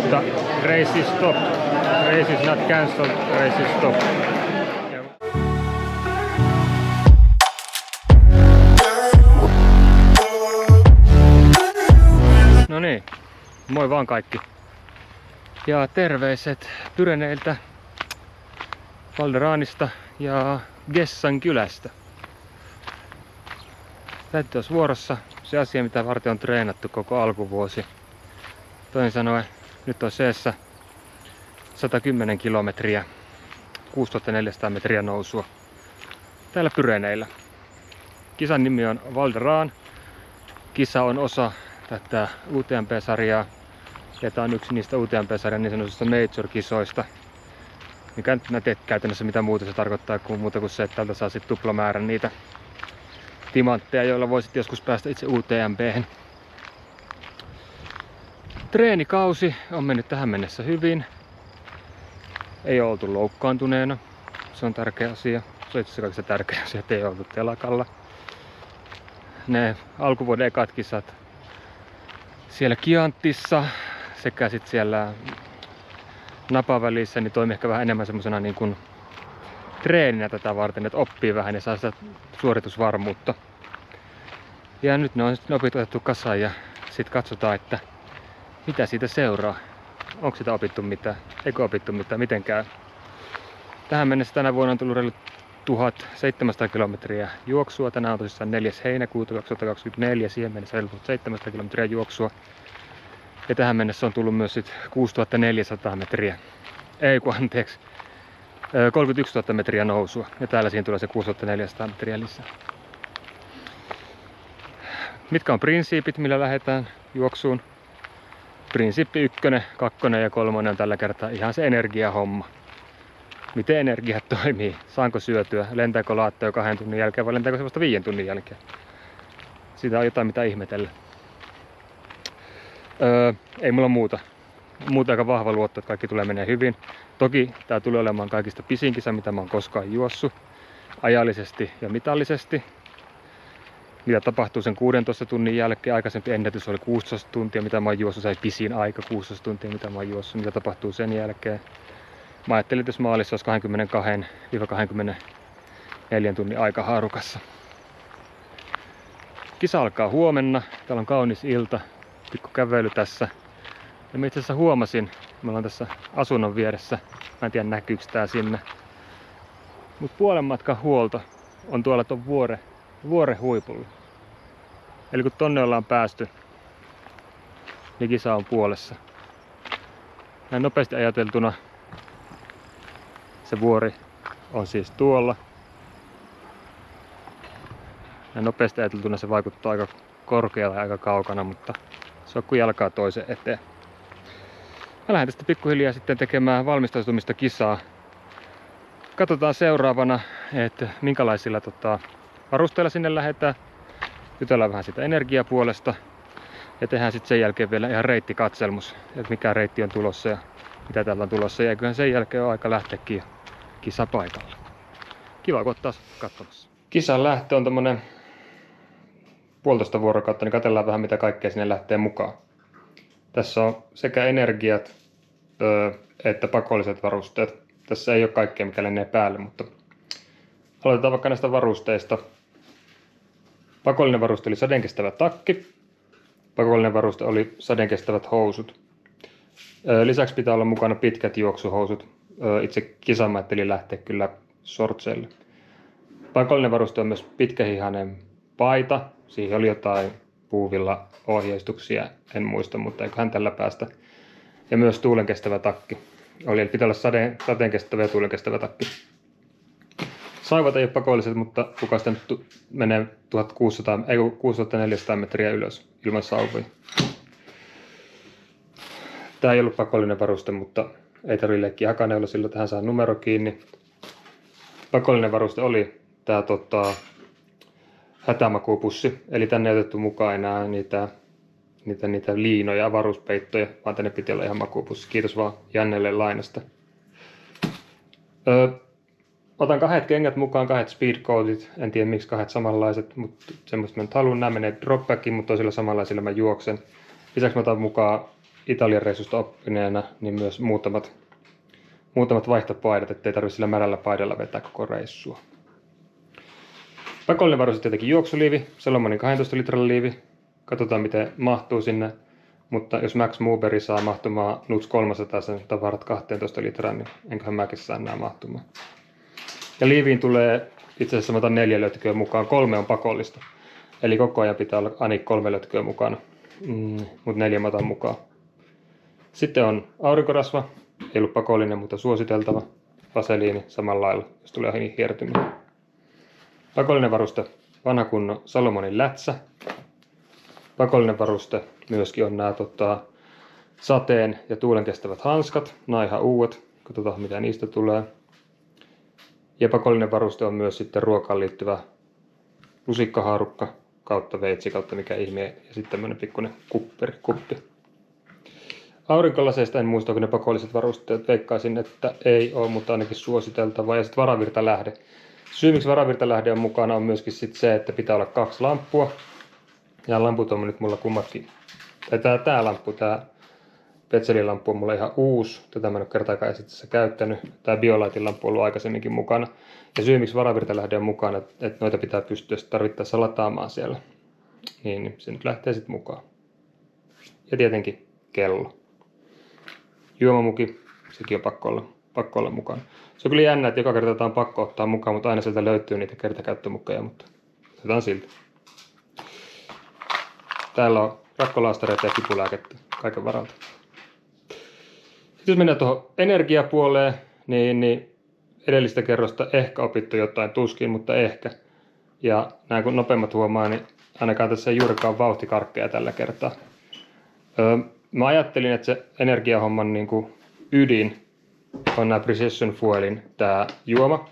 Mutta race is stopped. Race is not cancelled, race is stopped. No niin, moi vaan kaikki. Ja terveiset Pyreneiltä, Val d'Aranista ja Gessan kylästä. Täytyy olisi vuorossa se asia, mitä varten on treenattu koko alkuvuosi. Toisin sanoen, nyt on seessä 110 kilometriä, 6400 metriä nousua täällä Pyreneillä. Kisan nimi on Val d'Aran. Kisa on osa tätä UTMP-sarjaa. Ja tää on yksi niistä UTMP-sarjan niin sanotusta Major-kisoista. Mikä nyt mä teet käytännössä mitä muuta se tarkoittaa kuin muuta kuin se, että täältä saa sit tuplamäärän niitä timantteja, joilla voisit joskus päästä itse UTMP:hen. Treenikausi on mennyt tähän mennessä hyvin. Ei ole oltu loukkaantuneena. Se on tärkeä asia. Se on itse asiassa kaikista tärkeä asia, että ei oltu telakalla. Ne alkuvuoden ekat kisat siellä Chiantissa sekä sit siellä napavälissä niin toimii ehkä vähän enemmän semmosena niin kuin treeninä tätä varten, että oppii vähän ja saa sitä suoritusvarmuutta. Ja nyt ne on sitten opit otettu kasaan ja sitten katsotaan, että mitä siitä seuraa. Onko sitä opittu mitään? Eikö opittu mitään? Miten käy? Tähän mennessä tänä vuonna on tullut reilu 1700 kilometriä juoksua. Tänään on tosissaan 4. heinäkuuta 2024. Siihen mennessä reilu 1700 kilometriä juoksua. Ja tähän mennessä on tullut myös sit 6400 metriä. 31 000 metriä nousua. Ja täällä siinä tulee se 6400 metriä lisää. Mitkä on prinsiipit, millä lähdetään juoksuun? Prinsiippi 1, 2 ja 3 on tällä kertaa ihan se energiahomma. Miten energiat toimii? Saanko syötyä? Lentääkö laattoja 2 tunnin jälkeen vai lentääkö se vasta 5 tunnin jälkeen? Siitä on jotain mitä ihmetellä. Ei mulla muuta. Muuta aika vahva luotto, että kaikki tulee menee hyvin. Toki tää tulee olemaan kaikista pisin kisa, mitä mä oon koskaan juossut. Ajallisesti ja mitallisesti. Mitä tapahtuu sen 16 tunnin jälkeen. Aikaisempi ennätys oli 16 tuntia, mitä mä oon juossut. Se pisin aika 16 tuntia, mitä mä oon juossut. Mitä tapahtuu sen jälkeen. Mä ajattelin, että jos maalissa olisi 22-24 tunnin aika haarukassa. Kisa alkaa huomenna. Täällä on kaunis ilta. Pikku kävely tässä. Ja mä itse asiassa huomasin, me ollaan tässä asunnon vieressä. Mä en tiedä näkyykö tää sinne. Mut puolen matkan huolto on tuolla ton vuoren huipulla. Eli kun tonne ollaan päästy, niin kisa on puolessa. Näin nopeasti ajateltuna se vuori on siis tuolla. Näin nopeasti ajateltuna se vaikuttaa aika korkealla ja aika kaukana, mutta se on kuin jalkaa toisen eteen. Mä lähden tästä pikkuhiljaa sitten tekemään valmistautumista kisaa. Katsotaan seuraavana, että minkälaisilla varusteilla sinne lähdetään. Jutellaan vähän sitä energiapuolesta. Ja tehdään sitten sen jälkeen vielä ihan reittikatselmus, että mikä reitti on tulossa ja mitä täällä on tulossa. Ja eiköhän sen jälkeen ole aika lähteäkin kisapaikalle. Kiva, kun oot taas katsomassa. Kisan lähtö on tommonen 1,5 vuorokautta, niin katsellaan vähän mitä kaikkea sinne lähtee mukaan. Tässä on sekä energiat että pakolliset varusteet. Tässä ei ole kaikkea mikä lennee päälle, mutta aloitetaan vaikka näistä varusteista. Pakollinen varuste oli sadeenkestävä takki. Pakollinen varuste oli sadeenkestävät housut. Lisäksi pitää olla mukana pitkät juoksuhousut. Itse kisa mä ajattelin lähteä kyllä shortseille. Pakollinen varuste on myös pitkähihainen paita. Siihen oli jotain puuvilla ohjeistuksia, en muista, mutta eiköhän tällä päästä. Ja myös tuulenkestävä takki. Eli pitää olla sateenkestävä ja tuulenkestävä takki. Saivat ei ole pakolliset, mutta kuka sitä nyt menee 6400 metriä ylös ilman sauvoja. Tää ei ollut pakollinen varuste, mutta ei tarvitse leikkiä hakaneilla, sillä tähän saa numero kiinni. Pakollinen varuste oli tää hätämakuupussi, eli tänne ei otettu mukaan enää niitä liinoja, avaruuspeittoja, vaan tänne piti olla ihan makuupussi. Kiitos vaan Jannelle lainasta. Otan 2 kengät mukaan, 2 speedcoatit, en tiedä miksi 2 samanlaiset, mutta semmoista mä nyt haluan. Nämä menee dropbackiin, mutta toisilla samanlaisilla mä juoksen. Lisäksi mä otan mukaan Italian reissusta oppineena, niin myös muutamat vaihtopaidat, ettei tarvitse sillä märällä paidalla vetää koko reissua. Pakollinen varuste tietenkin juoksuliivi, Salomonin 12 litran liivi. Katsotaan miten mahtuu sinne, mutta jos Max Moveri saa mahtumaan Nuts 300 sen tavarat 12 litraan, niin enköhän mäkin saa nämä mahtumaan. Ja liiviin tulee itse asiassa mä otan 4 lötköä mukaan, 3 on pakollista. Eli koko ajan pitää olla ainakin 3 lötköä mukana, mutta 4 mä otan mukaan. Sitten on aurinkorasva, ei ollut pakollinen, mutta suositeltava. Vaseliini samalla lailla, jos tulee hiertymiä. Pakollinen varuste, vanha kunnon Salomonin lätsä. Pakollinen varuste myöskin on nämä sateen ja tuulen kestävät hanskat. Nämä ihan uudet, katsotaan mitä niistä tulee. Ja pakollinen varuste on myös sitten ruokaan liittyvä lusikkahaarukka kautta veitsi kautta mikä ihme ja sitten tämmöinen pikkuinen kuppi. Aurinkolaseista en muista, onko ne pakolliset varusteet. Veikkaisin, että ei ole, mutta ainakin suositeltavaa. Ja sitten varavirtalähde. Syy, miksi varavirtalähde on mukana, on myöskin sit se, että pitää olla 2 lamppua. Ja lamput on nyt mulla kummatkin. Tää lamppu, tää Petzl-lamppu on mulla ihan uusi. Tätä mä en ole kertaakaan esityksessä käyttänyt. Tää BioLightin lamppu on ollut aikaisemminkin mukana. Ja syy, miksi varavirtalähde on mukana, että noita pitää pystyä tarvittaessa lataamaan siellä. Niin se nyt lähtee sitten mukaan. Ja tietenkin kello. Juomamuki, sekin on pakko olla mukana. Se on kyllä jännä, että joka kerta on pakko ottaa mukaan, mutta aina sieltä löytyy niitä kertakäyttömukeja, mutta otetaan silti. Täällä on rakkolaastareita ja kipulääkettä kaiken varalta. Sitten jos mennään tuohon energiapuoleen, niin edellistä kerrosta ehkä opittu jotain, tuskin, mutta ehkä. Ja näin kun nopeammat huomaa, niin ainakaan tässä ei juurikaan vauhtikarkkeja tällä kertaa. Mä ajattelin, että se energiahomman niin kuin ydin on nämä Precision Fuelin tää juoma,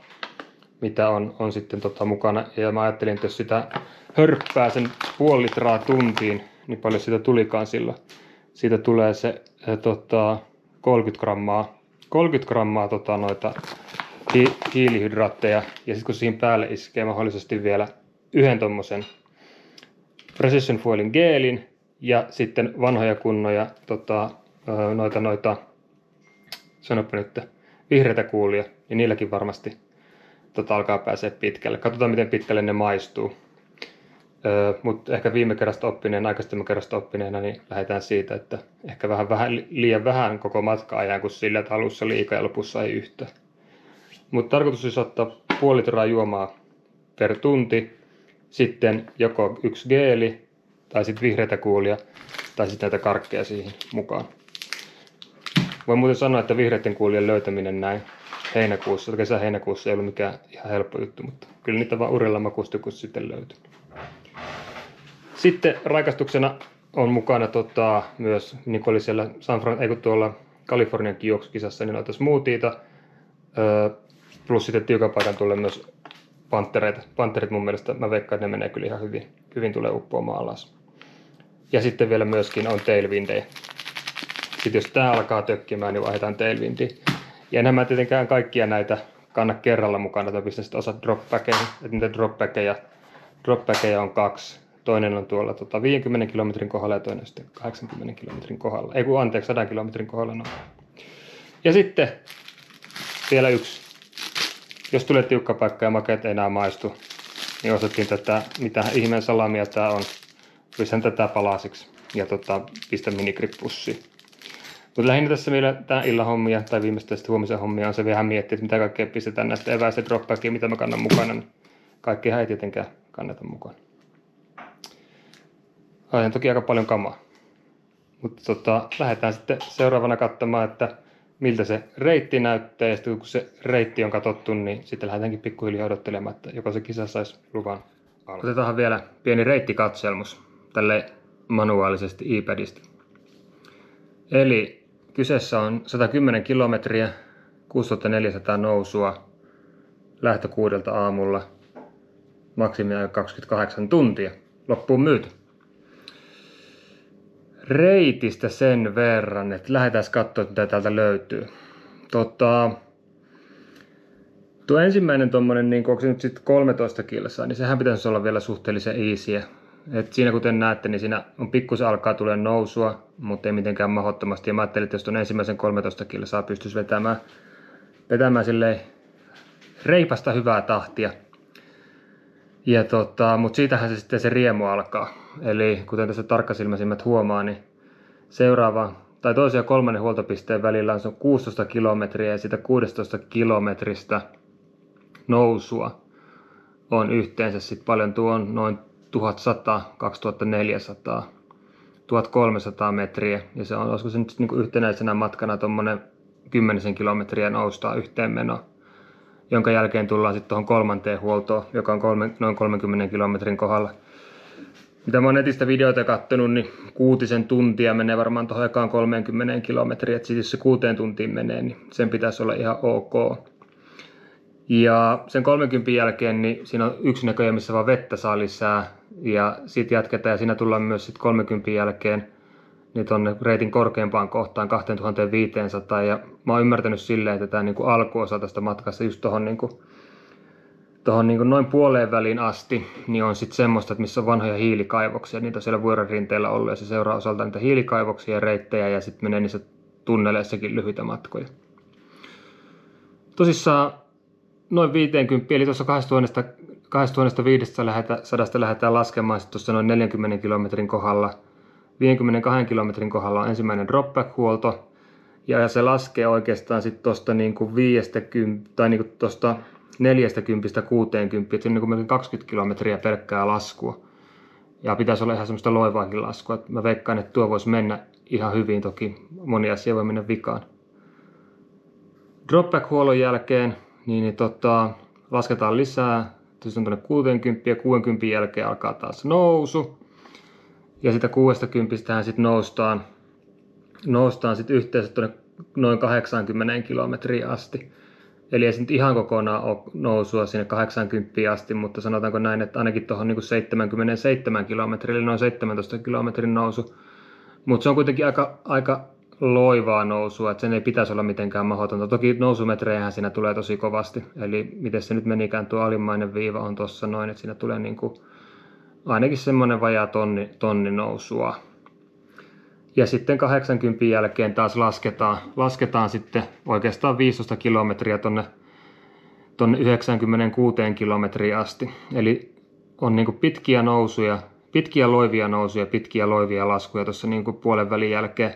mitä on sitten mukana. Ja mä ajattelin, että jos sitä hörppää sen 0,5 litraa tuntiin, niin paljon siitä tulikaan silloin. Siitä tulee se 30 grammaa noita hiilihydraatteja. Ja sitten kun siinä päälle iskee mahdollisesti vielä yhden tommosen Precision Fuelin geelin ja sitten vanhoja kunnoja noita sanoppa nyt vihreitä kuulia, niin niilläkin varmasti alkaa pääsee pitkälle. Katsotaan miten pitkälle ne maistuu. Mutta ehkä aikaisemmin kerrasta oppineena, niin lähdetään siitä, että ehkä liian vähän koko matka ajan, kun sillä, että alussa liikaa ja lopussa ei yhtään. Mutta tarkoitus olisi ottaa 0,5 litraa juomaa per tunti, sitten joko 1 geeli, tai sitten vihreitä kuulia, tai sitten näitä karkkeja siihen mukaan. Voin muuten sanoa, että vihreiden kuulien löytäminen näin kesä-heinäkuussa ei ollut mikään ihan helppo juttu, mutta kyllä niitä vaan urilla makusti, kun sitten löytyi. Sitten raikastuksena on mukana myös, niin kuin oli siellä tuolla Kaliforniankin juoksukisassa, niin noita smoothieita, plus sitten tiukan paikan tulee myös panttereita. Pantterit mun mielestä, mä veikkaan, että ne menee kyllä ihan hyvin tulee uppoamaan alas. Ja sitten vielä myöskin on tailwindejä. Sitten jos tää alkaa tökkimään, niin vaihdetaan tailwindiin. Ja enhän mä tietenkään kaikkia näitä kanna kerralla mukana, että pistän sitten osat dropbackkeihin. Että niitä dropbackeja on 2. Toinen on tuolla 50 kilometrin kohdalla ja toinen sitten 80 kilometrin kohdalla. 100 kilometrin kohdalla. No. Ja sitten vielä yksi. Jos tulee tiukka paikka ja makeet ei enää maistu, niin osattiin tätä, mitä ihmeen salamia tää on. Pistän tätä palasiksi ja pistän minigrip-pussiin. Mutta lähinnä tässä vielä tämän illan hommia tai viimeistään sitten huomisen hommia on se vähän miettiä, että mitä kaikkea pistetään näistä eväistä dropbackia, mitä mä kannan mukana. Niin kaikkea ei tietenkään kannata mukaan. On toki aika paljon kamaa. Mutta lähdetään sitten seuraavana katsomaan, että miltä se reitti näyttää. Ja sitten kun se reitti on katsottu, niin sitten lähdetäänkin pikkuhiljaa odottelemaan, että joko se kisa saisi luvan alkaa. Otetaanhan vielä pieni reittikatselmus tälle manuaalisesti iPadista. Eli kyseessä on 110 kilometriä, 6400 nousua, lähtö 6 aamulla, maksimia 28 tuntia, loppuun myyty. Reitistä sen verran, että lähdetään katsomaan, mitä täältä löytyy. Tuo ensimmäinen tommonen, niin onko se nyt sitten 13 kilsaa, niin sehän pitäisi olla vielä suhteellisen easyä. Et siinä kuten näette, niin siinä on pikkusen alkaa tulee nousua, mutta ei mitenkään mahdottomasti. Ja mä ajattelin, että jos tuon ensimmäisen 13 kilsaa pystyisi vetämään silleen reipasta hyvää tahtia. Ja mutta siitähän se sitten se riemu alkaa. Eli kuten tässä tarkkasilmäisimmät huomaa, niin toisen ja kolmannen huoltopisteen välillä on 16 kilometriä ja siitä 16 kilometristä nousua on yhteensä sitten paljon. Tuo on noin 1100, 2400, 1300 metriä ja se on, olisiko se nyt niin yhtenäisenä matkana tuommoinen 10 kilometriä noustaa yhteen menoon, jonka jälkeen tullaan sitten tuohon kolmanteen huoltoon, joka on noin 30 kilometrin kohdalla. Mitä mä oon netistä videoita katsonut, niin 6 tuntia menee varmaan tuohon ekaan 30 kilometriä, että jos se 6 tuntiin menee, niin sen pitäisi olla ihan ok. Ja sen 30 jälkeen niin siinä on yksi näköjä, missä vaan vettä saa lisää ja sitten jatketaan ja siinä tullaan myös sitten 30 jälkeen niin tuonne reitin korkeimpaan kohtaan 2500 ja mä oon ymmärtänyt silleen, että tämä niinku alkuosa tästä matkasta just tuohon niinku noin puoleen väliin asti niin on sitten semmoista, että missä on vanhoja hiilikaivoksia, niitä on siellä vuoren rinteellä ollut ja se seuraa osalta niitä hiilikaivoksia ja reittejä ja sitten menee niissä tunneleissakin lyhyitä matkoja. Tosissaan noin 50, eli tuossa 2500 lähdetään laskemaan sitten tuossa noin 40 kilometrin kohdalla. 52 kilometrin kohdalla on ensimmäinen dropback-huolto, ja se laskee oikeastaan sitten tuosta niinku 50 tai niinku tuosta 40-60, se on niinku 20 kilometriä pelkkää laskua. Ja pitäisi olla ihan semmoista loivaakin laskua. Mä veikkaan, että tuo voisi mennä ihan hyvin, toki moni asia voi mennä vikaan. Dropback-huollon jälkeen niin lasketaan lisää, on tuonne 60 ja 60 jälkeen alkaa taas nousu. Ja sitä 60 sitten noustaan sitten yhteensä tuonne noin 80 kilometriä asti. Eli ei se nyt ihan kokonaan ole nousua sinne 80 asti, mutta sanotaanko näin, että ainakin tuohon niin 77 kilometriä, eli noin 17 kilometrin nousu. Mutta se on kuitenkin aika loivaa nousua, että sen ei pitäisi olla mitenkään mahdotonta. Toki nousumetrejähän siinä tulee tosi kovasti, eli miten se nyt menikään, tuo alimmainen viiva on tuossa noin, että siinä tulee niin kuin ainakin semmoinen vajaa tonni nousua. Ja sitten 80 jälkeen taas lasketaan sitten oikeastaan 15 kilometriä tonne 96 kilometriä asti. Eli on niin kuin pitkiä loivia nousuja, pitkiä loivia laskuja tuossa niin kuin puolen välin jälkeen.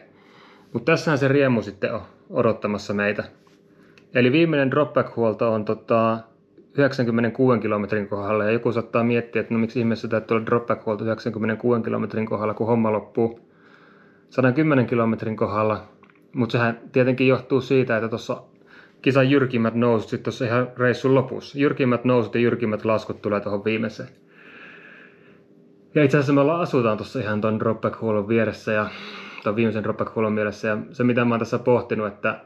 Mutta tässähän se riemu sitten on odottamassa meitä. Eli viimeinen dropback-huolto on 96 kilometrin kohdalla ja joku saattaa miettiä, että no miksi ihmeessä täytyy olla dropback-huolto 96 kilometrin kohdalla, kun homma loppuu 110 kilometrin kohdalla. Mutta sehän tietenkin johtuu siitä, että tuossa kisan jyrkimmät nousut sitten tuossa ihan reissun lopussa. Jyrkimmät nousut ja jyrkimmät laskut tulee tuohon viimeiseen. Ja itse asiassa me asutaan tuossa ihan tuon dropback-huollon vieressä ja tuon viimeisen dropback-huollon mielessä. Ja se mitä mä oon tässä pohtinut, että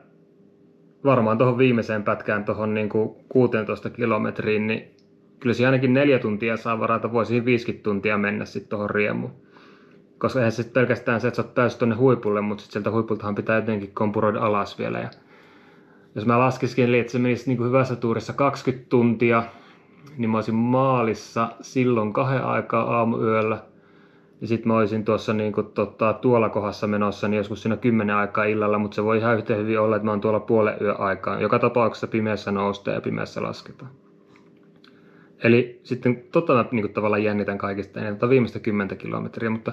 varmaan tuohon viimeiseen pätkään tuohon niin 16 kilometriin, niin kyllä se ainakin 4 tuntia saa varata, voisi 50 tuntia mennä sitten tuohon riemuun. Koska eihän se pelkästään se, että sä oot päässyt tuonne huipulle, mutta sitten sieltä huipultahan pitää jotenkin kompuroida alas vielä. Ja jos mä laskiskin, että se menisi niin kuin hyvässä tuurissa 20 tuntia, niin mä olisin maalissa silloin 2 aikaa aamuyöllä. Ja sitten mä olisin tuossa niin kuin, tuolla kohdassa menossa niin joskus siinä 10 aikaa illalla, mutta se voi ihan yhtä hyvin olla, että mä oon tuolla puolen yön aikaan. Joka tapauksessa pimeässä noustaan ja pimeässä lasketaan. Eli sitten mä niin kuin, tavallaan jännitän kaikista enemmän viimeistä 10 kilometriä, mutta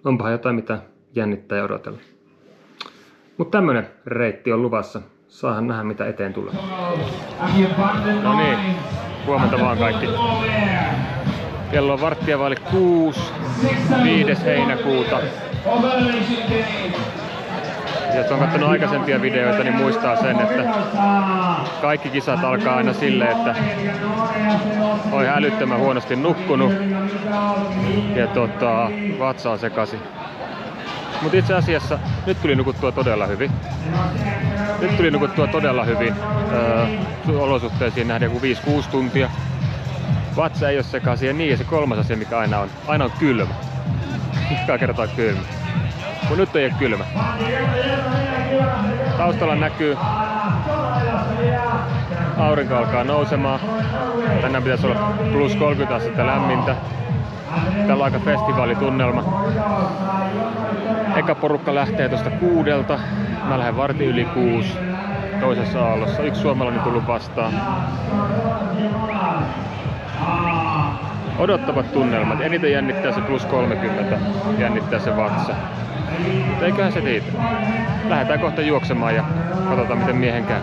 onpahan jotain mitä jännittää ja odotella. Mutta tämmönen reitti on luvassa. Saahan nähdä mitä eteen tulee. No niin, huomenta vaan kaikki. Kello on 6:15, 5. heinäkuuta. Jos on katsonut aikaisempia videoita, niin muistaa sen, että kaikki kisat alkaa aina silleen, että on älyttömän huonosti nukkunut ja vatsa on sekaisin. Mutta itse asiassa nyt tuli nukuttua todella hyvin. Olosuhteisiin nähden joku 5-6 tuntia. Vatsa ei ole sekaisin ja niin, ja se kolmas asia mikä aina on kylmä. Joka kertaa kylmä. Mutta nyt ei ole kylmä. Taustalla näkyy. Aurinko alkaa nousemaan. Tänään pitäisi olla plus 30 astetta lämmintä. Täällä on aika festivaalitunnelma. Eka porukka lähtee tuosta 6. Mä lähden vartin yli 6 toisessa aallossa. Yksi suomalainen tullut vastaan. Odottavat tunnelmat. Eniten jännittää se plus 30. Jännittää se vatsa. Mutta eiköhän se riitä. Lähdetään kohta juoksemaan ja katsotaan miten miehen käy.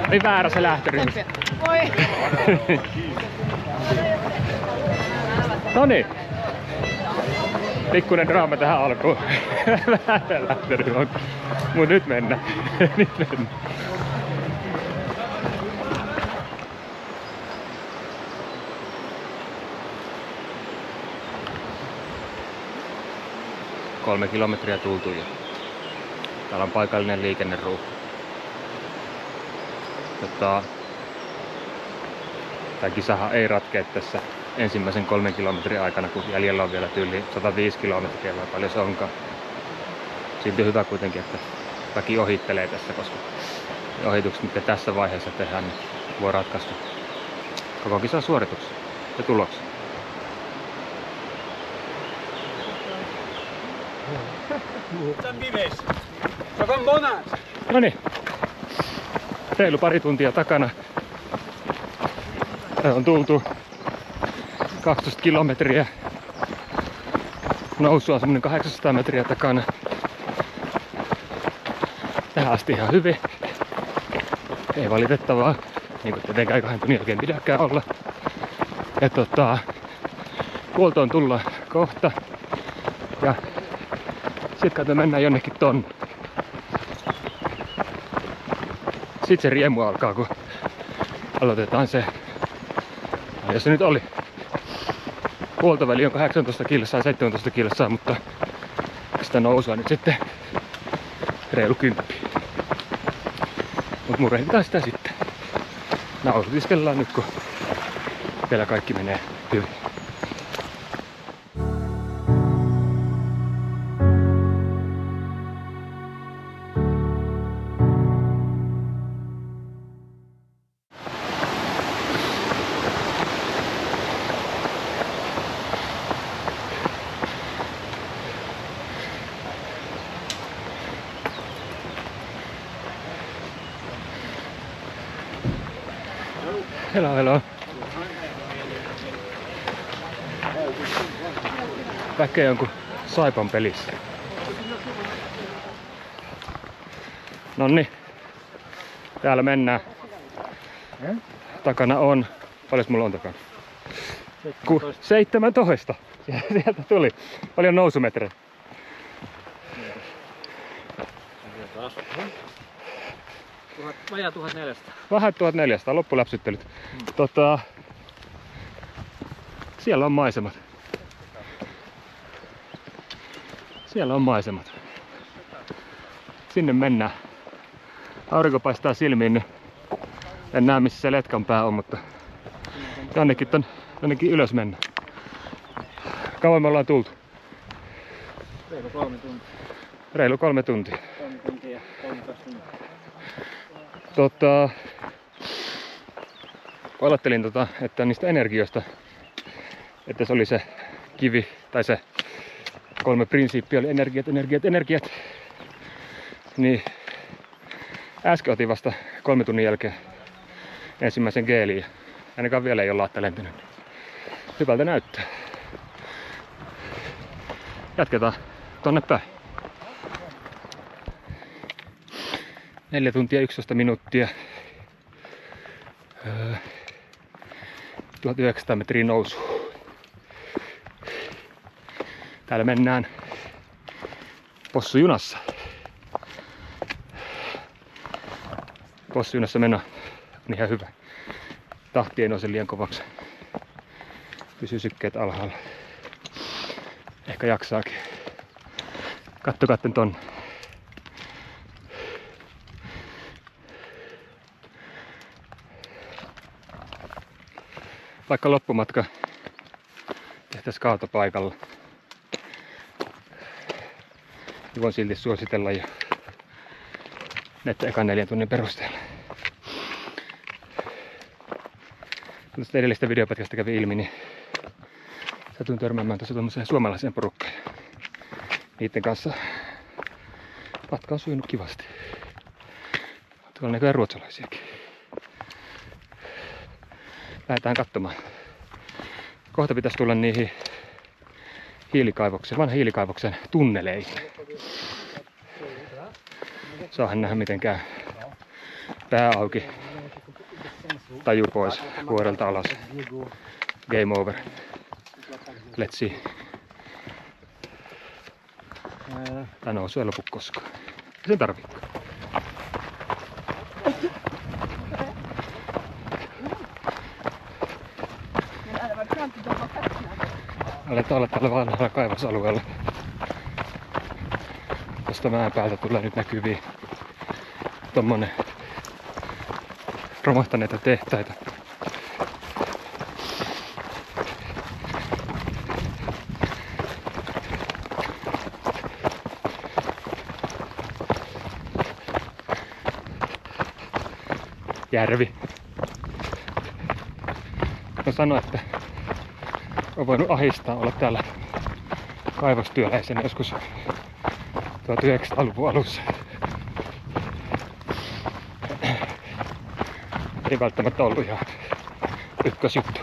Oli väärä se lähtöryhmä. Voi! Noniin. Pikkuinen draama tähän alkuun. Väärä lähtöryhmä. Mut nyt mennään. Nyt mennään. Kolme kilometriä tultu jo. Täällä on paikallinen liikenneruuhka. Tämä kisahan ei ratkea tässä ensimmäisen 3 kilometrin aikana, kun jäljellä on vielä tyyli 105 kilometriä vai paljon se onkaan. Silti hyvä kuitenkin, että väki ohittelee tässä, koska ohitukset, mitkä tässä vaiheessa tehdään, niin voi ratkaista koko kisan suorituksen ja tuloksen. No niin, reilu pari tuntia takana. On tultu 12 kilometriä. Nousua on semmonen 800 metriä takana. Tähän asti ihan hyvin. Ei valitettavaa. Niin kuin tietenkään 2 tunnin jälkeen pidäkään olla. Ja huoltoon tullaan kohta. Ja sit kato mennään jonnekin tonne. Sit se riemu alkaa, kun aloitetaan se, jos se nyt oli. Huoltoväli on 18 kilsaa, 17 kilsaa, mutta sitä nousua nyt sitten reilu 10. Mut murehditaan sitä sitten. Nautiskellaan nyt, kun vielä kaikki menee hyvin. Hello, hello. Väkeä on kuin Saipan pelissä. Nonni. Täällä mennään. Takana on... Paljon mulla on takana? 17. Sieltä tuli. Paljon nousumetrejä. Vajaa 1400. Vähän 1400, loppuläpsyttelyt. Siellä on maisemat. Siellä on maisemat. Sinne mennään. Aurinko paistaa silmiin, niin en näe missä se letkan pää on, mutta jonnekin ylös mennään. Kauan me ollaan tultu? Reilu 3 tuntia. Reilu 3 tuntia. 3 tuntia ja 13 minuuttia. Ajattelin, että niistä energioista, että se oli se kivi, tai se 3 prinsiippiä oli energiat. Niin äsken otin vasta 3 tunnin jälkeen ensimmäisen geeliin. Ainakaan vielä ei ole laatta lentänyt. Hyvältä näyttää. Jatketaan tonne päin. 4 tuntia 11 minuuttia. 1900 metriä nousu. Täällä mennään possujunassa. Possujunassa meno on ihan hyvä. Tahti ei nouse liian kovaksi. Pysyy sykkeet alhaalla. Ehkä jaksaakin. Kattokaa tonne. Vaikka loppumatka tehtäisiin kaatopaikalla, niin voin silti suositella jo näiden ekan 4 tunnin perusteella. Tuosta edellistä videopätkästä kävi ilmi, niin satuin törmäämään tuossa tuollaiseen suomalaiseen porukkaan. Niiden kanssa matka on sujunut kivasti. Tuolla näkyy ruotsalaisiakin. Lähdetään katsomaan. Kohta pitäisi tulla niihin vanhan hiilikaivoksen tunneleihin. Saahan nähdä miten käy. Pää auki. Taju pois. Vuorelta alas. Game over. Let's see. Tää nousu ei lopu koskaan. Ei sen tarviikaan. Aletaan olla tällä vanhalla kaivosalueella. Tuosta mäen päältä tulee nyt näkyviin tommonen romahtaneita tehtaita. Järvi. Mä sanoin, että on voinut ahistaa olla täällä kaivostyöläisenä joskus 1900-luvun alussa. Ei välttämättä ollut ihan ykkösjuttu.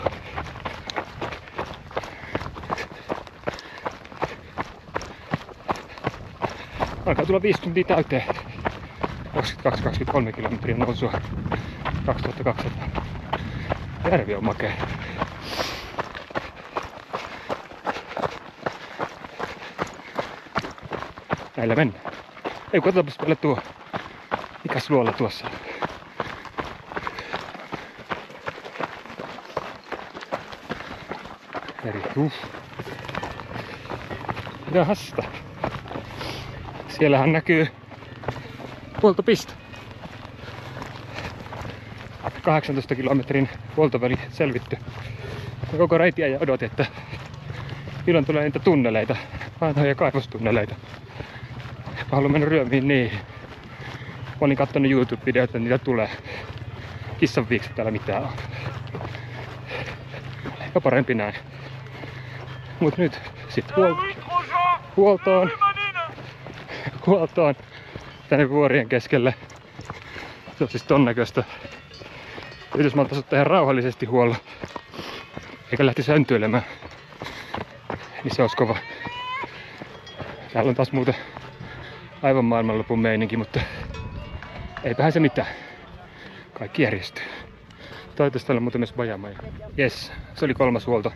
Alkaa tulla 5 tuntia täyteen. 22-23 kilometriä nousua. 2200. Järvi on makea. Näillä mennään. Ei, katsotaanpas vielä tuo. Mikäs luola tuossa? Eri Jahasta. Siellähän näkyy huoltopiste. 18 kilometrin huoltoväli selvitty. Ja koko reitia ja odotin, että milloin tulee niitä tunneleita, vanhoja kaivostunneleita. Mä haluan mennä ryömiin niihin. Mä olin kattonut YouTube-videoita, että niitä tulee. Kissan viikset täällä mitään on. Ehkä parempi näin. Mut nyt sit huoltoon tänne vuorien keskelle. Se on siis ton näköistä. Jos mä oltais ottaa ihan rauhallisesti huolella, eikä lähtisi höntyilemään, niin se olisi kova. Täällä on taas muuten aivan maailmanlopun meininki, mutta eipähän se mitään. Kaikki järjestyy. Toivottavasti täällä on muuten myös bajamaja. Jes, se oli 3. huolto.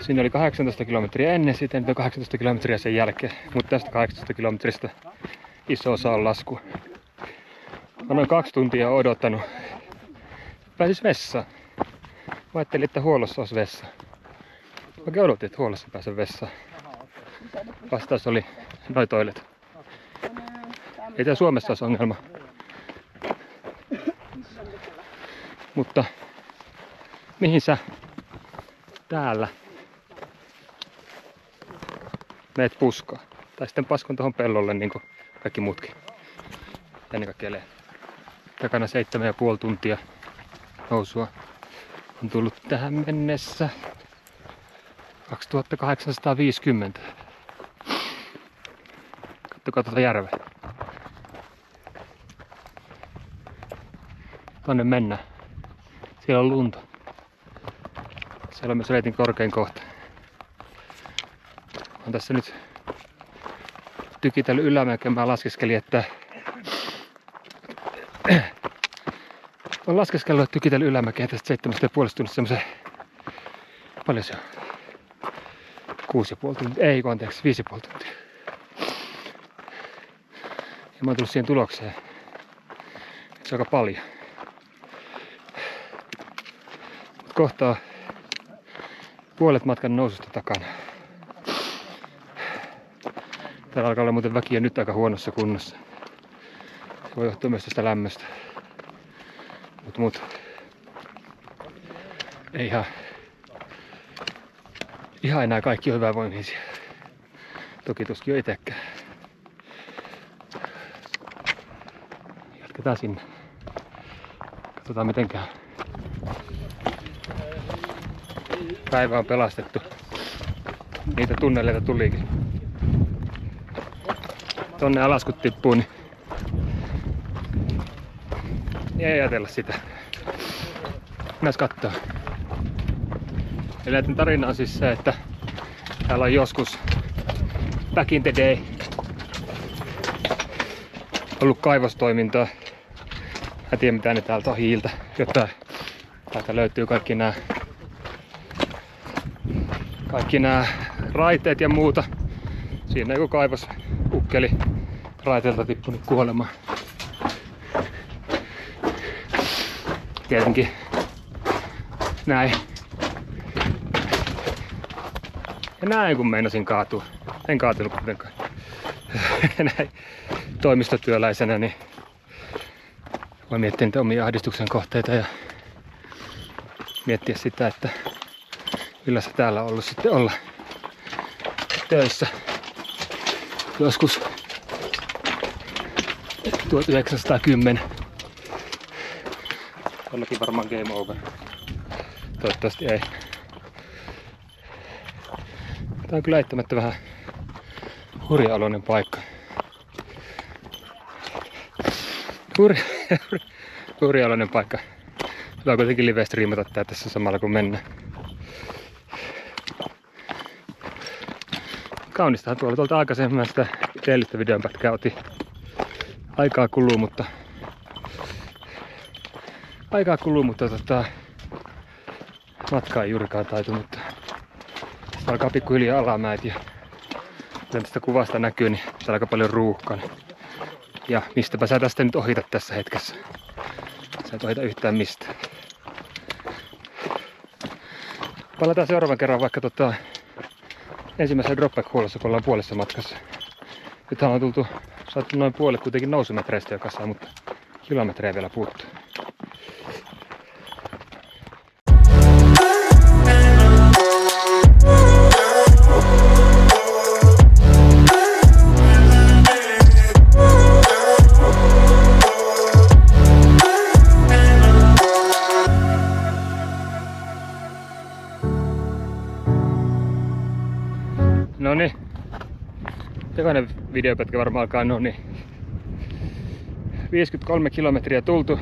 Siinä oli 18 kilometriä ennen, sitten 18 kilometriä sen jälkeen. Mutta tästä 18 kilometristä iso osa on lasku. Mä noin 2 tuntia odottanut. Pääsis vessaan. Mä ajattelin, että huollossa olisi vessa. Mä odotin, että huollossa pääsen vessaan. Vastaus oli noi toilet. Ei tää Suomessa olisi ongelma. Mutta mihin sä täällä meet puskaan? Tai sitten paskon tuohon pellolle niin kuin kaikki muutkin. Ennen kaikkea lehmät. takana 7,5 tuntia nousua. On tullut tähän mennessä 2850. Katsokaa tuota järveä. Tonne mennään. Siellä on lunta. Siellä on myös reitin korkein kohta. On tässä nyt tykitellyt ylämäkeä. Mä laskeskelin, että on laskeskellut tykitellyt ylämäkeä tästä 7,5 tunnissa semmoisen, paljon se on? 6,5 tuntia, ei anteeksi, 5,5 tuntia. Ja mä oon tullut siihen tulokseen. Se on aika paljon. Kohta on puolet matkan noususta takana. Täällä alkaa olla muuten väkiä nyt aika huonossa kunnossa. Se voi johtua myös tästä lämmöstä. Mut ei ihan enää kaikki on hyvävoimisia. Toki tuskin on itekään. Jatketaan sinne. Katsotaan miten käy. Päivä on pelastettu. Niitä tunneleita tulikin. Tonne alas kun tippuu, niin ei ajatella sitä. Mennään kattoo. Eli näiden tarina on siis se, että täällä on joskus back in the day ollut kaivostoimintaa. Mä en tiedä mitä ne täältä on hiiltä, jotta täältä löytyy kaikki nämä raiteet ja muuta. Siinä joku kaivos ukkeli raiteelta tippunut kuolemaan. Tietenkin näin. Ja näin kun meinasin kaatua. En kaatunut kuitenkaan. Näin toimistotyöläisenä niin voi miettiä niitä omia ahdistuksen kohteita ja miettiä sitä, että millä se täällä on ollut sitten olla töissä joskus 1910. Tollakin varmaan game over. Toivottavasti ei. Tää on kyllä eittämättä vähän hurja-oloinen paikka. Hurja-oloinen paikka. Hyvä kuitenkin live-striimata tää tässä samalla kun mennään. Kaunistahan tuolta aikaisemmin sitä edellistä videonpätkää otin. Aikaa kuluu, mutta matka ei juurikaan taitunut. Tästä alkaa pikkuhiljaa alamäet ja kuten tästä kuvasta näkyy, niin täällä on aika paljon ruuhkaa. Ja mistäpä sä tästä nyt ohitat tässä hetkessä? Sä et ohita yhtään mistään. Palataan seuraavan kerran vaikka ensimmäisessä dropback-huollossa, kun ollaan puolessa matkassa. Nythän on saatu noin puolet kuitenkin nousumetreistä jo kasaan, mutta kilometrejä vielä puuttuu. Noniin, jokainen videopätkä varmaan alkaa noniin. 53 kilometriä tultu,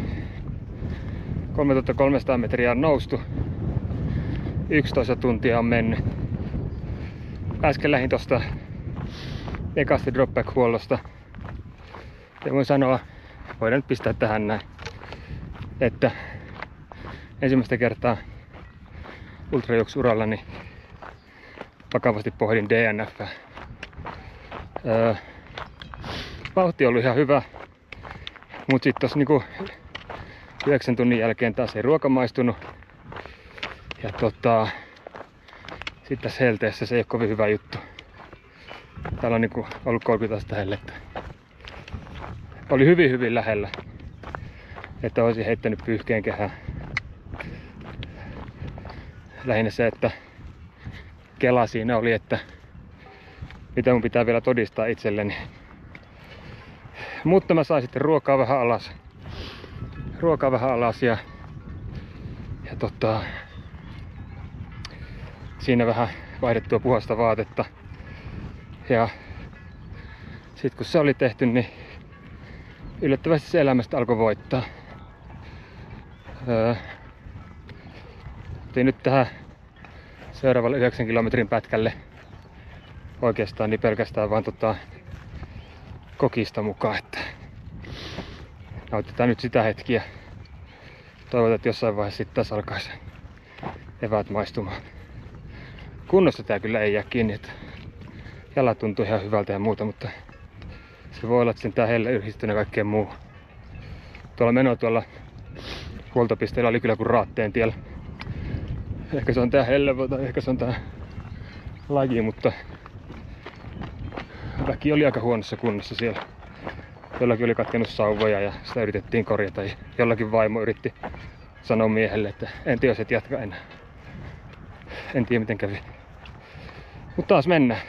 3300 metriä on noustu, 11 tuntia on mennyt. Äsken lähdin tosta ekasta dropback-huollosta. Ja voin sanoa, voidaan nyt pistää tähän näin, että ensimmäistä kertaa ultrajuoksurallani vakavasti pohdin DNF. Vauhti on ollut ihan hyvä, mutta sitten tossa niinku 9 tunnin jälkeen taas ei ruoka maistunut. Ja sitten tässä helteessä se ei ole kovin hyvä juttu. Täällä on niinku ollut 30 astetta hellettä. Oli hyvin lähellä, että olisin heittänyt pyyhkeen kehään. Lähinnä se, että kela siinä oli, että mitä mun pitää vielä todistaa itselleni. Mutta mä sain sitten ruokaa vähän alas. ruokaa vähän alas ja siinä vähän vaihdettua puhasta vaatetta. Ja sit kun se oli tehty, niin yllättävästi se elämästä alkoi voittaa. Otin nyt tähän seuraavalle 9 kilometrin pätkälle oikeastaan niin pelkästään vaan kokista mukaan, että nautitaan nyt sitä hetkiä. Toivotaan, että jossain vaiheessa sitten taas alkaisi eväät maistumaan. Kunnossa tää kyllä ei jää kiinni, että jalat tuntuu ihan hyvältä ja muuta, mutta se voi olla, että sen tää helle yhdistyneen kaikkeen muuhun. Tuolla huoltopisteellä oli kyllä kuin raatteen tiellä. Ehkä se on tää helle tai ehkä se on tää laji, mutta väki oli aika huonossa kunnossa siellä. Jollakin oli katkenut sauvoja ja sitä yritettiin korjata. Ja jollakin vaimo yritti sanoa miehelle, että en tiedä, jos et jatka enää. En tiedä miten kävi. Mutta taas mennään.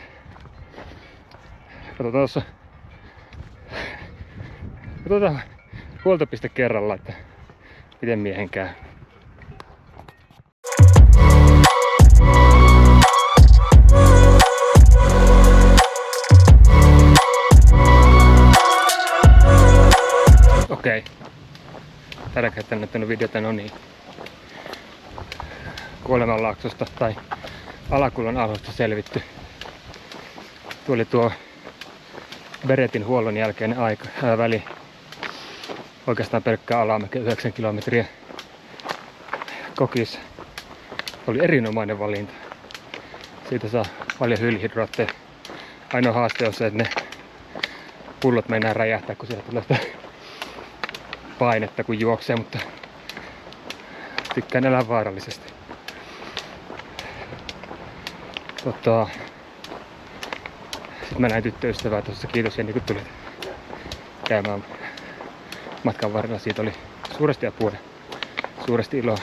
Katsotaan huoltopiste kerralla, että miten miehen käy. Okei. Tällä kertaa näyttänyt videota, no niin. Kuolemanlaaksosta tai Alakullan alhosta selvitty. Tuo oli tuo Beretin huollon jälkeinen väli. Oikeastaan pelkkää alamäkeä 9 kilometriä. Kokis oli erinomainen valinta. Siitä saa paljon hiilihydraatteja. Ainoa haaste on se, että ne pullot meinaa räjähtää, kun sieltä tulee sitä painetta kun juoksee, mutta tykkään elää vaarallisesti. Sitten mä näin tyttöystävää tuossa, kiitos Jenni kun tulit käymään matkan varrella. Siitä oli suuresti apua, suuresti iloa.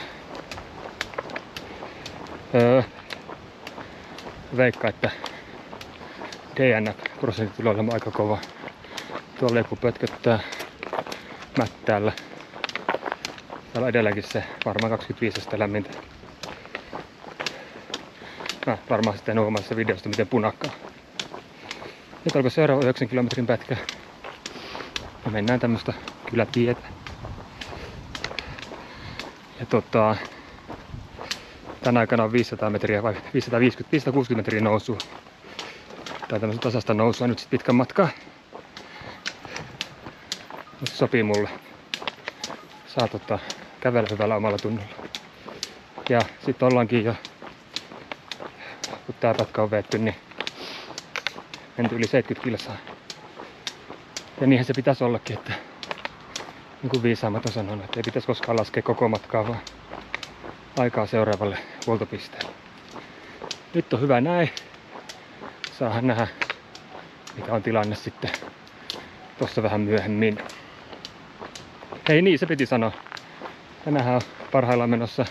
Veikkaa, että DNF-prosentti tulee olemaan aika kova. Tuolla joku pötköttää mättäällä. Täällä on edelläkin se varmaan 25 astetta lämmintä. Varmaan sitten huomaa tässä videosta miten punakkaa. Nyt alkoi seuraava 9 kilometrin pätkä. Me mennään tämmöstä kylätietä. Ja tän aikana on 500 metriä vai 560 metriä nousua. Tää on tämmöstä tasasta nousua nyt sit pitkän matkaa. Se sopii mulle. Saa kävellä hyvällä omalla tunnolla. Ja sit ollaankin jo, kun tää pätkä on veetty, niin menty yli 70 kilsaa. Ja niinhän se pitäisi ollakin, että niin kuin viisaammat on sanonut, että ei pitäisi koskaan laskea koko matkaa, vaan aikaa seuraavalle huoltopisteelle. Nyt on hyvä näin. Saahan nähdä, mikä on tilanne sitten tossa vähän myöhemmin. Hei niin, se piti sanoa. Tänäänhän on parhaillaan menossa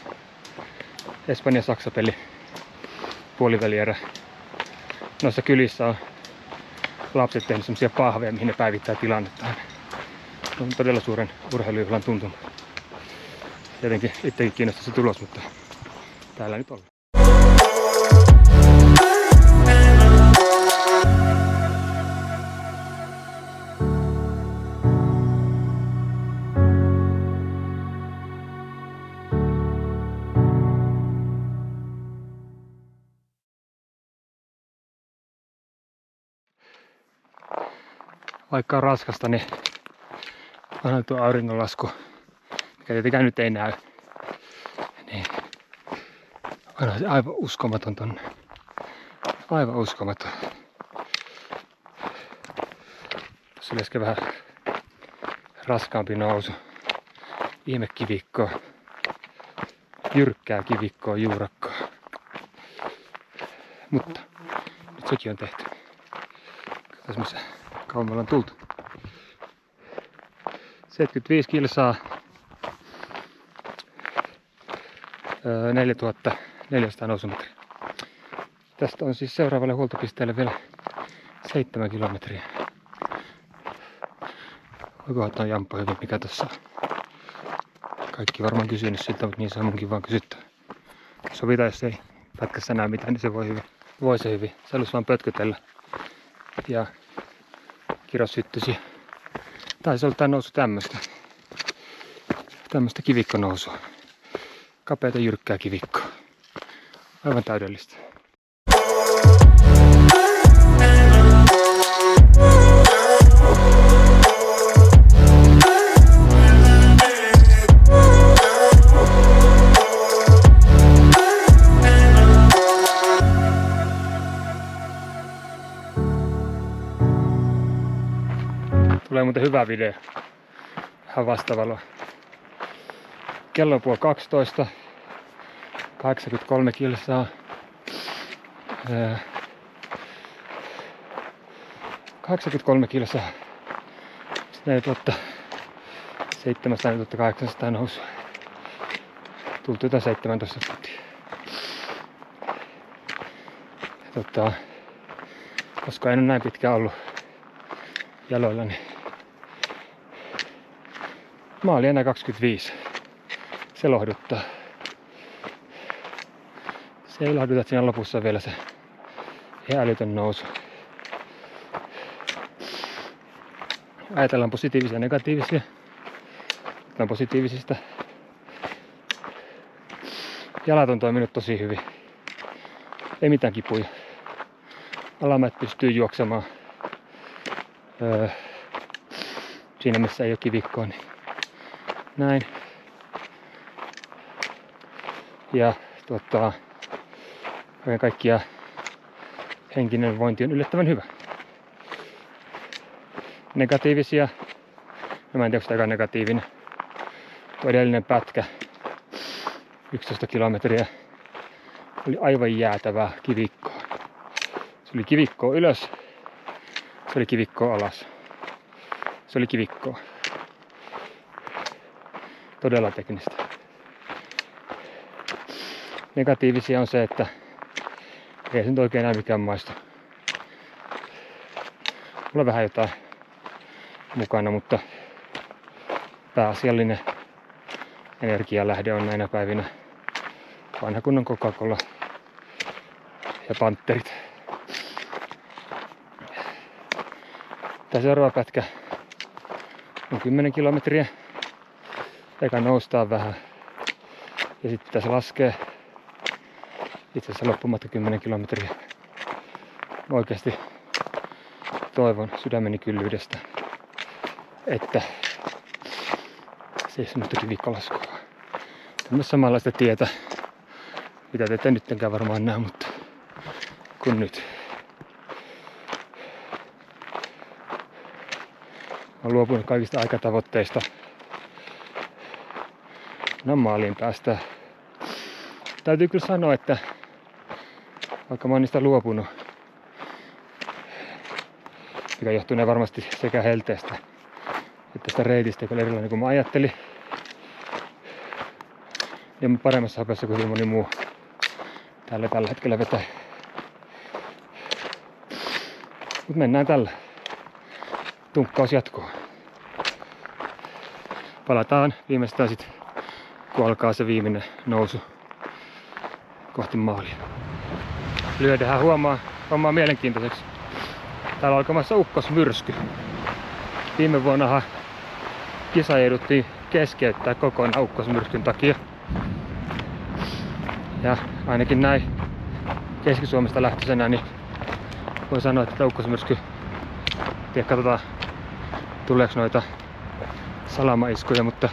Espanja-Saksa-peli puolivälierä. Noissa kylissä on lapset tehnyt semmosia pahveja, mihin ne päivittää tilannetta. On todella suuren urheilujuhlan tuntuma. Tietenkin itsekin kiinnostaa se tulos, mutta täällä nyt ollaan. Vaikka on raskasta, niin aina tuo auringonlasku, mikä tietenkään nyt ei näy, niin onhan se aivan uskomaton tonne. Aivan uskomaton. Tässä oli äsken vähän raskaampi nousu. Ihme kivikkoa. Jyrkkää kivikkoa, juurakkoa. Mutta nyt sekin on tehty. Katsotaan missä kauan me ollaan tultu. 75 kilsaa. 4400 nousumetriä. Tästä on siis seuraavalle huoltopisteelle vielä 7 kilometriä. Voikohan tuon jampo hyvin, mikä tossa on. Kaikki varmaan kysynyt siltä, mutta niin saa munkin vaan kysyttää. Sovitaan, jos ei pätkässä näe mitään, niin se voi hyvin. Voi se hyvin. Se halusi vaan pötkötellä. Ja kiros syttysi. Taisi olla tää nousu tämmöstä. Tämmöstä kivikkonousua. Kapeata jyrkkää kivikkoa. Aivan täydellistä. Tulee muuten hyvä video. Vähän vastavaloa. Kello on 11:30. 83 kilsaa. 83 kilsaa. Sitten 700-800 nousua. Tultu jotain 17 tuntia. Koska en ole näin pitkään ollut jaloilla, niin mä olin enää 25. Se lohduttaa. Se ei lohduta, että siinä lopussa vielä se älytön nousu. Ajatellaan positiivisia ja negatiivisia. Otetaan positiivisista. Jalat on toiminut tosi hyvin. Ei mitään kipuja. Alamäet pystyy juoksemaan. Siinä missä ei ole kivikkoa, niin näin. Ja kaiken kaikkiaan henkinen vointi on yllättävän hyvä. Negatiivisia. No mä en tiedä, onko tämä negatiivinen. Tuo edellinen pätkä, 11 kilometriä, oli aivan jäätävää kivikkoa. Se oli kivikkoa ylös, se oli kivikkoa alas. Se oli kivikkoa. Todella teknistä. Negatiivisia on se, että ei se nyt oikein enää mikään maistu. Mulla on vähän jotain mukana, mutta pääasiallinen energialähde on näinä päivinä vanha kunnon Coca-Cola ja Panterit. Tämä seuraava pätkä on 10 kilometriä. Eka noustaan vähän ja sitten pitäisi laskea itse asiassa loppumatta 10 kilometriä. Mä oikeasti toivon sydämeni kyllyydestä, että se ei semmoista kivikkolaskua. Tämmöistä samanlaista tietä, mitä te ette nyttenkään varmaan näe, mutta kun nyt. Mä oon luopunut kaikista aikatavoitteista. No maaliin päästään. Täytyy kyllä sanoa, että vaikka mä oon niistä luopunut, mikä johtuu varmasti sekä helteestä että tästä reitistä, joka oli erilainen kuin mä ajattelin. Ja mä paremmassa hapessa kuin moni muu tällä hetkellä vetää. Mut mennään tällä. Tunkkaus jatkuu. Palataan viimeistään sit, kun alkaa se viimeinen nousu kohti maalia. Lyödään hommaa mielenkiintoiseksi. Täällä on alkamassa ukkosmyrsky. Viime vuonnahan kisa jouduttiin keskeyttää kokonaan ukkosmyrskyn takia. Ja ainakin näin Keski-Suomesta lähtöisenä, niin voi sanoa, että tämä ukkosmyrsky, katsotaan tuleeko noita salamaiskuja, mutta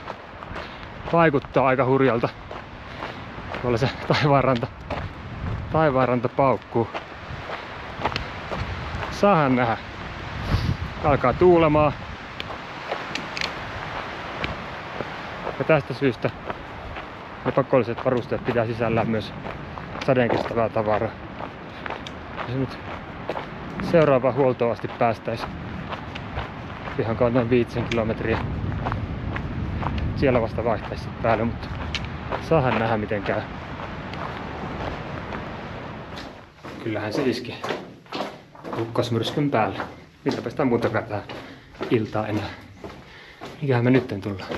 vaikuttaa aika hurjalta. Tuolla se taivaanranta paukkuu. Saahan nähdä. Alkaa tuulemaan. Ja tästä syystä ne pakolliset varusteet pitää sisällään myös sadeenkestävää tavaraa. Jos nyt seuraavaan huoltoon asti päästäisiin ihan noin 5 kilometriä. Siellä vasta vaihtaisi päälle, mutta saahan nähdä miten käy. Kyllähän se iski ukkosmyrskyn päälle. Mitäpä sitä muutakaan tää iltaa enää. Mikähän me nytten tullaan?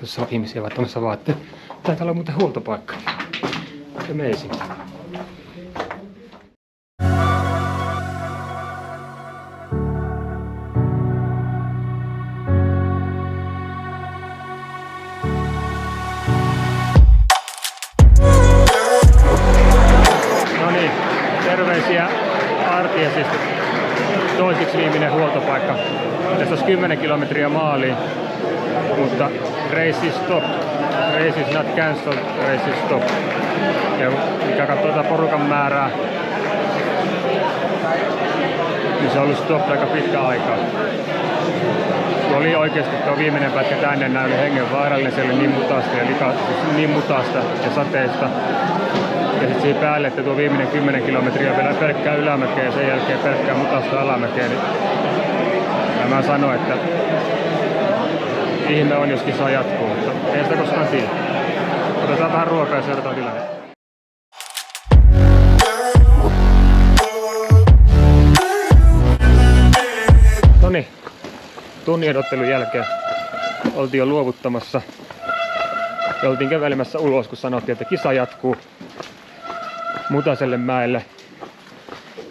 jossa on ihmisiä vaihtamassa vaatteet. Taitaa olla muuten huoltopaikka. Amazing. No niin, terveisiä Artiasista. Toiseksi viimeinen huoltopaikka. Tässä olisi 10 kilometriä maaliin, mutta race is stop. Race is not cancelled, race is stop. Ja mikä katsoo tätä porukan määrää, niin se on ollut stop aika pitkä aikaa. Tuo oli oikeasti tuo viimeinen pätkä tänne näin oli hengenvaarallinen, se oli niin mutaista ja sateista. Ja sitten siihen päälle, että tuo viimeinen 10 kilometriä on vielä pelkkää ylämäkeä ja sen jälkeen pelkkää mutasta alamäkeä, niin mä sanoin, että ihme on, jos kisa jatkuu, mutta ei sitä koskaan tiedä. Otetaan vähän ruokaa ja seurataan tilanne. Noniin, tunnin odottelun jälkeen oltiin jo luovuttamassa ja oltiin kävelemässä ulos, kun sanottiin, että kisa jatkuu Mutaselle mäelle.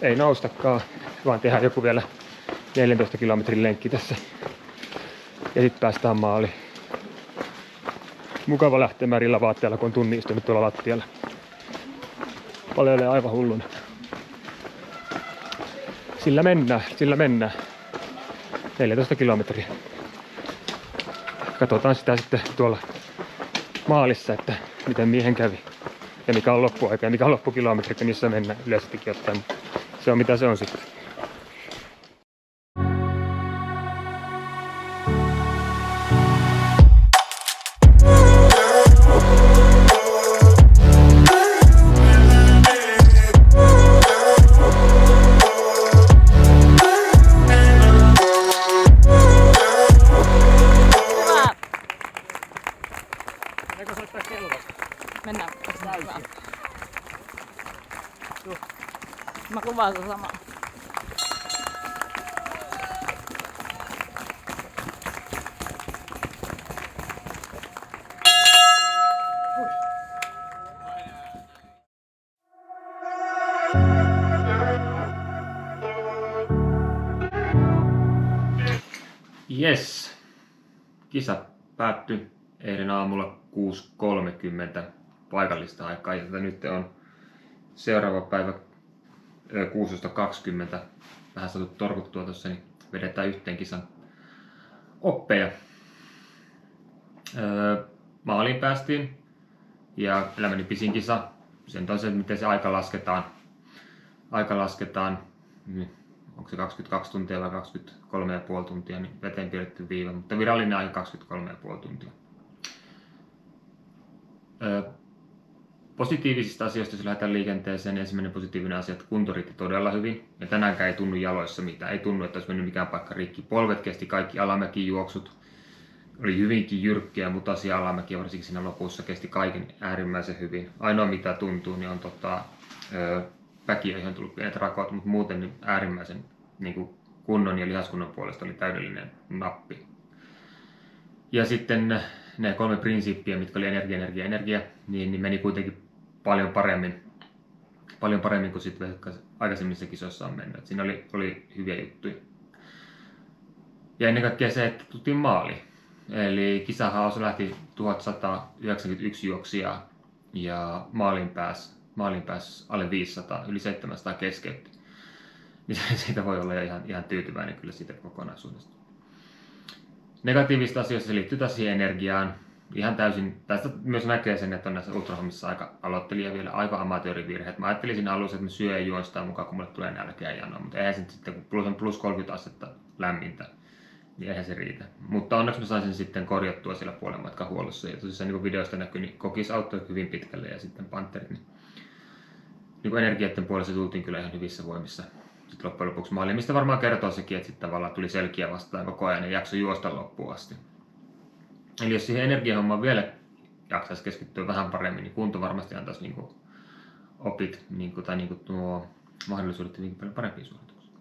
Ei noustakaan, vaan tehdään joku vielä 14 kilometrin lenkki tässä. Ja sitten päästään maaliin. Mukava lähteä märillä vaatteella, kun on tunnin istunut tuolla lattialla. Paljoilee aivan hulluna. Sillä mennään. 14 kilometriä. Katsotaan sitä sitten tuolla maalissa, että miten miehen kävi. Ja mikä on loppuaika ja mikä on loppukilometrit ja missä mennään yleisestikin ottaen. Se on mitä se on sitten. Eikö soittaa kello? Mennään täysin. Mä kuvaan sen samaa. Yes. Kisa päättyi eilen aamulla 6.30 paikallista aikaa ja nyt on seuraava päivä 16.20. Vähän saatu torkuttua tuossa, niin vedetään yhteen kisan oppeja. Maaliin päästiin ja elämäni pisin kisa. Sen on se, miten se aika lasketaan. Onko se 22 tuntia vai 23,5 tuntia, niin veteen piirretty viiva, mutta virallinen aika 23,5 tuntia. Positiivisista asioista, jos lähdetään liikenteeseen, niin ensimmäinen positiivinen asia, että kunto riitti todella hyvin. Ja tänäänkään ei tunnu jaloissa mitään. Ei tunnu, että olisi mennyt mikään paikka rikki. Polvet kesti kaikki alamäkijuoksut. Oli hyvinkin jyrkkiä mutaisia alamäkiä, varsinkin siinä lopussa kesti kaiken äärimmäisen hyvin. Ainoa mitä tuntuu, niin on väki, johon tullut pienet rakot, mutta muuten niin äärimmäisen niin kunnon ja lihaskunnon puolesta oli täydellinen nappi. Ja sitten ne 3 prinsiippiä, mitkä oli energia, niin meni kuitenkin paljon paremmin kuin sitten aikaisemmissa kisoissa on mennyt. Siinä oli hyviä juttuja. Ja ennen kaikkea se, että tultiin maaliin. Eli kisahaus lähti 1191 juoksijaa ja maaliin pääsi alle 500, yli 700 keskeytti. Niin siitä voi olla ihan tyytyväinen kyllä siitä kokonaisuudesta. Negatiivista asioista se liittyy taas siihen energiaan. Ihan täysin, tästä myös näkee sen, että on näissä ultrahommissa aika aloittelija vielä, aivan amatöörivirheet. Mä ajattelin siinä alussa, että mä syön ja juostaan mukaan, kun mulle tulee nälkeä ja janoa, mutta eihän se sitten, kun on plus 30 astetta lämmintä, niin eihän se riitä. Mutta onneksi mä sain sen sitten korjattua siellä puolen matkan huollossa. Ja tosissaan niin kuin videosta näkyy, niin kokis auttoi hyvin pitkälle ja sitten Panterit. Niin energiaiden puolessa tultiin kyllä ihan hyvissä voimissa. Sitten loppujen lopuksi maaliin, mistä varmaan kertoo sekin, että sitten tavallaan tuli selkiä vastaan koko ajan ja jaksoi juosta loppuun asti. Eli jos siihen energiahommaan vielä jaksaisi keskittyä vähän paremmin, niin kunto varmasti antaisi niin kuin opit tai nuo mahdollisuudet hyvin paljon parempiin suorituksiin.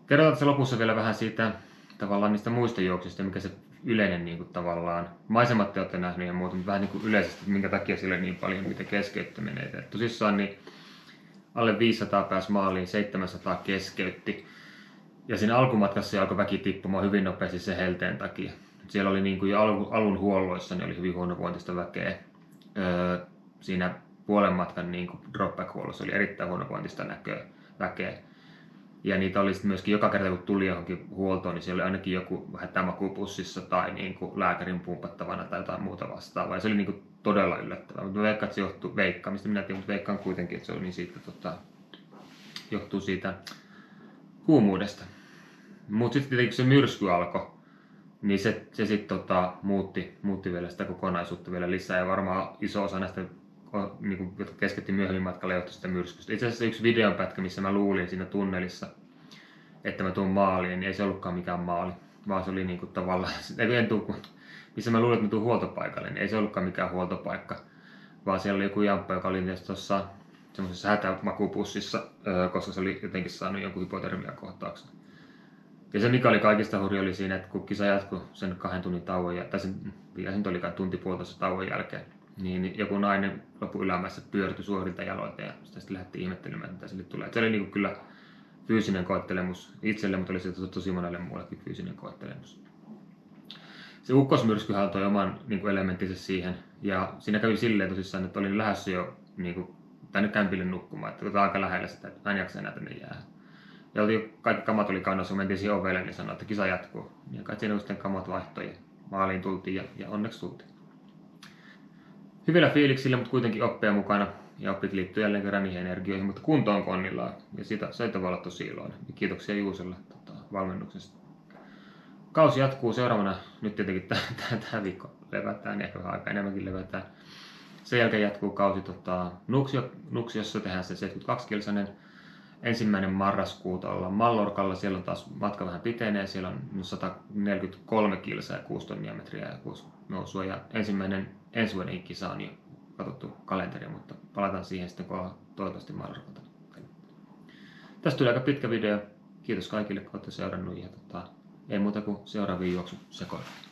Kerrotaan tässä lopussa vielä vähän siitä tavallaan niistä muista juoksista, mikä se yleinen niin kuin tavallaan, maisemat te olette nähneet ja muuta, mutta vähän niin kuin yleisesti, minkä takia sillä niin paljon miten keskeyttäminen. Et tosissaan niin alle 500 pääsi maaliin, 700 keskeytti. Ja siinä alkumatkassa alkoi väki tippumaan hyvin nopeasti sen helteen takia. Siellä oli niin kuin jo alun huolloissa, niin oli hyvin huonovointista väkeä. Siinä puolen matkan niin kuin dropback-huollossa oli erittäin huonovointista väkeä. Ja niitä oli myöskin joka kerta, kun tuli johonkin huoltoon, niin siellä oli ainakin joku hätämakupussissa tai niin kuin lääkärin pumpattavana tai jotain muuta vastaavaa. Ja se oli niin kuin todella yllättävää. Mutta veikkaan, että se johtuu veikkaamista. Minä tiedän, mutta veikkaan kuitenkin, että se oli niin siitä, johtuu siitä kuumuudesta. Mutta sitten tietenkin kun se myrsky alkoi, niin se sitten muutti vielä sitä kokonaisuutta vielä lisää. Ja varmaan iso osa näistä, niin jotka keskeytti myöhemmin matkalla, johtui sitä myrskystä. Itse asiassa yksi videonpätkä, missä mä luulin siinä tunnelissa, että mä tuun maaliin, niin ei se ollutkaan mikään maali. Vaan se oli niin kuin tavallaan, missä mä luulin, että mä tuun huoltopaikalle, niin ei se ollutkaan mikään huoltopaikka. Vaan siellä oli joku jamppa, joka oli tuossa semmoisessa hätämakupussissa, koska se oli jotenkin saanut jonkun hypotermiakohtauksen. Ja se mikä oli kaikista hurja oli siinä, että kun kisa jatkui sen 2 tunnin tauon, tai sen olikaan tunti puolitoista tauon jälkeen, niin joku nainen lopun ylämäessä pyörtyi suorilta jaloilta ja sitä sitten lähti ihmettelemään, mitä sille tulee. Et se oli niin kuin kyllä fyysinen koettelemus itselle, mutta oli se tosi monelle muullekin fyysinen koettelemus. Se ukkosmyrskyhän toi oman niin kuin elementtinsä siihen, ja siinä kävi silleen tosissaan, että olin lähdössä jo niin kuin, tänne kämpille nukkumaan, että aika lähellä sitä, että mä en jaksa enää tänne jäädä. Ja kaikki kamat oli kannossa, kun mentiin siihen ovelle, niin sanoi, että kisa jatkuu. Ja kaikki siinä sitten kamat vaihtoi ja maaliin tultiin ja onneksi tultiin. Hyvillä fiiliksillä, mutta kuitenkin oppeja mukana. Ja oppit liittyy jälleen kerran niihin energioihin, mutta kunto on konnillaan. Ja siitä voi olla tosi iloinen. Ja kiitoksia Juuselle valmennuksesta. Kausi jatkuu seuraavana. Nyt tietenkin tämä viikko levätään ja ehkä vähän aika enemmänkin levätään. Sen jälkeen jatkuu kausi Nuuksiossa, tehdään se 72-kilsainen. 1. marraskuuta ollaan Mallorcalla, siellä on taas matka vähän pitenee, siellä on 143 kilsaa ja 6 tonniametriä ja 6 nousua. Ja ensi vuoden kisa on jo katsottu kalenteri, mutta palataan siihen sitten, kun ollaan toivottavasti Mallorcalta. Tästä tuli aika pitkä video. Kiitos kaikille, kun olette seurannut ja ei muuta kuin seuraaviin juoksusekoiluihin.